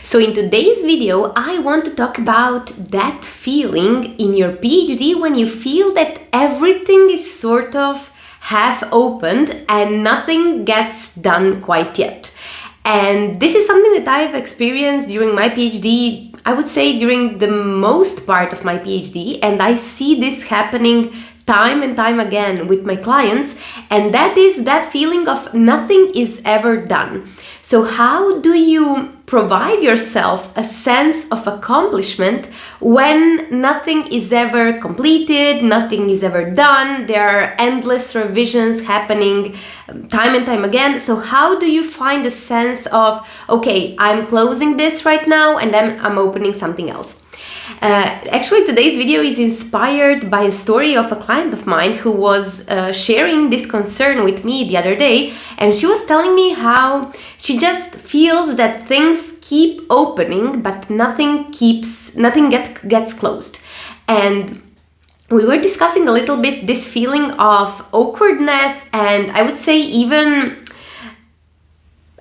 So in today's video, I want to talk about that feeling in your PhD when you feel that everything is sort of half opened and nothing gets done quite yet. And this is something that I've experienced during my PhD, I would say during the most part of my PhD, and I see this happening time and time again with my clients, and that is that feeling of nothing is ever done. So how do you provide yourself a sense of accomplishment when nothing is ever completed, nothing is ever done, there are endless revisions happening time and time again? So how do you find a sense of, okay, I'm closing this right now and then I'm opening something else? Actually, today's video is inspired by a story of a client of mine who was sharing this concern with me the other day, and she was telling me how she just feels that things keep opening but nothing gets closed. And we were discussing a little bit this feeling of awkwardness and I would say even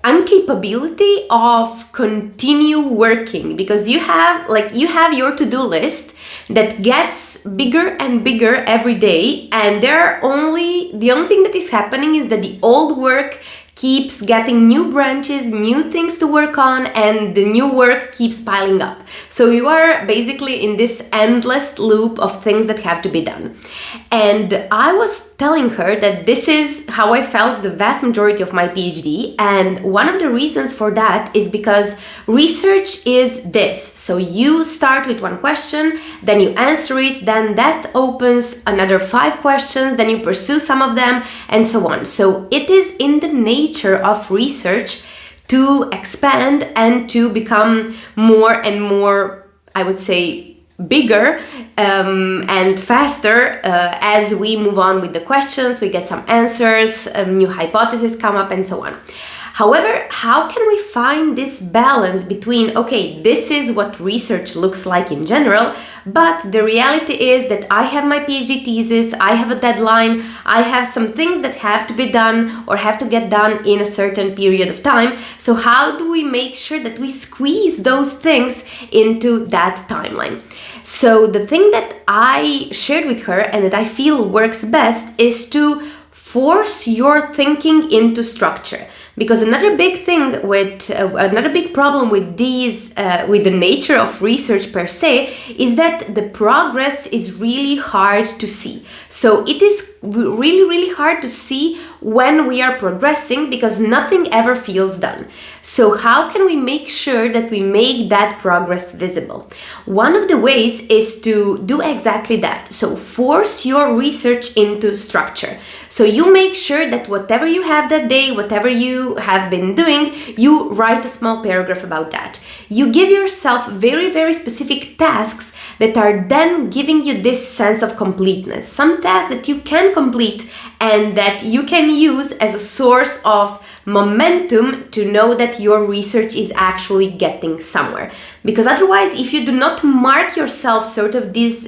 incapability of continue working, because you have your to-do list that gets bigger and bigger every day, and the only thing that is happening is that the old work keeps getting new branches, new things to work on, and the new work keeps piling up. So you are basically in this endless loop of things that have to be done. And I was telling her that this is how I felt the vast majority of my PhD, and one of the reasons for that is because research is this. So you start with one question, then you answer it, then that opens another 5 questions, then you pursue some of them, and so on. So it is in the nature of research to expand and to become more and more, I would say, bigger and faster as we move on with the questions, we get some answers, new hypotheses come up, and so on. However, how can we find this balance between, okay, this is what research looks like in general, but the reality is that I have my PhD thesis, I have a deadline, I have some things that have to be done or have to get done in a certain period of time. So how do we make sure that we squeeze those things into that timeline? So the thing that I shared with her and that I feel works best is to force your thinking into structure. Because another big problem with with the nature of research per se, is that the progress is really hard to see. So it is really hard to see when we are progressing because nothing ever feels done. So how can we make sure that we make that progress visible? One of the ways is to do exactly that. So force your research into structure. So you make sure that whatever you have that day, whatever you have been doing, you write a small paragraph about that. You give yourself very specific tasks that are then giving you this sense of completeness. Some tasks that you can complete and that you can use as a source of momentum to know that your research is actually getting somewhere. Because otherwise, if you do not mark yourself sort of these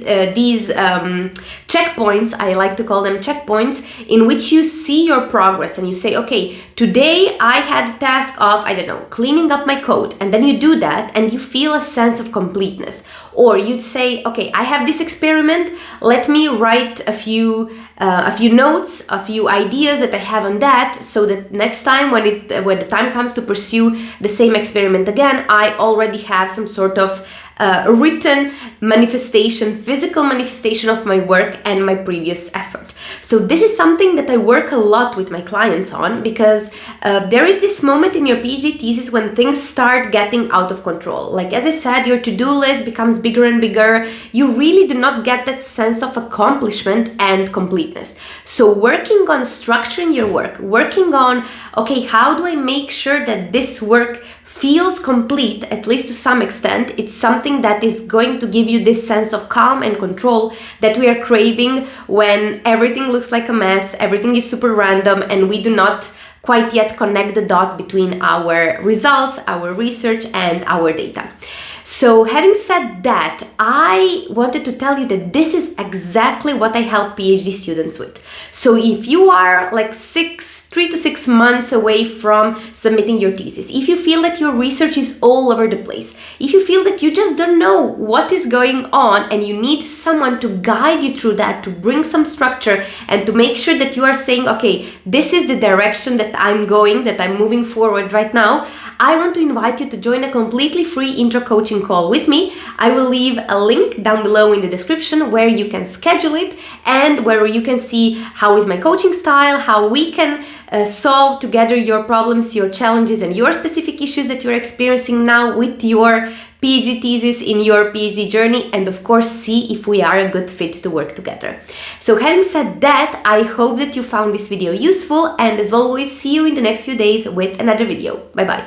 checkpoints, I like to call them checkpoints, in which you see your progress and you say, okay, today I had a task of, I don't know, cleaning up my code, and then you do that and you feel a sense of completeness. Or you'd say, okay, I have this experiment, let me write a few notes, a few ideas that I have on that, so that next time when the time comes to pursue the same experiment again, I already have some sort of written manifestation, physical manifestation of my work and my previous effort. So this is something that I work a lot with my clients on, because there is this moment in your PhD thesis when things start getting out of control. Like, as I said, your to-do list becomes bigger and bigger. You really do not get that sense of accomplishment and completeness. So working on structuring your work, working on, okay, how do I make sure that this work feels complete, at least to some extent, it's something that is going to give you this sense of calm and control that we are craving when everything looks like a mess, everything is super random, and we do not quite yet connect the dots between our results, our research, and our data. So having said that, I wanted to tell you that this is exactly what I help PhD students with. So if you are like strict 3 to 6 months away from submitting your thesis, if you feel that your research is all over the place, if you feel that you just don't know what is going on and you need someone to guide you through that, to bring some structure and to make sure that you are saying, okay, this is the direction that I'm going, that I'm moving forward right now, I want to invite you to join a completely free intro coaching call with me. I will leave a link down below in the description where you can schedule it and where you can see how is my coaching style, how we can solve together your problems, your challenges, and your specific issues that you're experiencing now with your PhD thesis in your PhD journey, and of course see if we are a good fit to work together. So having said that, I hope that you found this video useful, and as always, see you in the next few days with another video. Bye bye.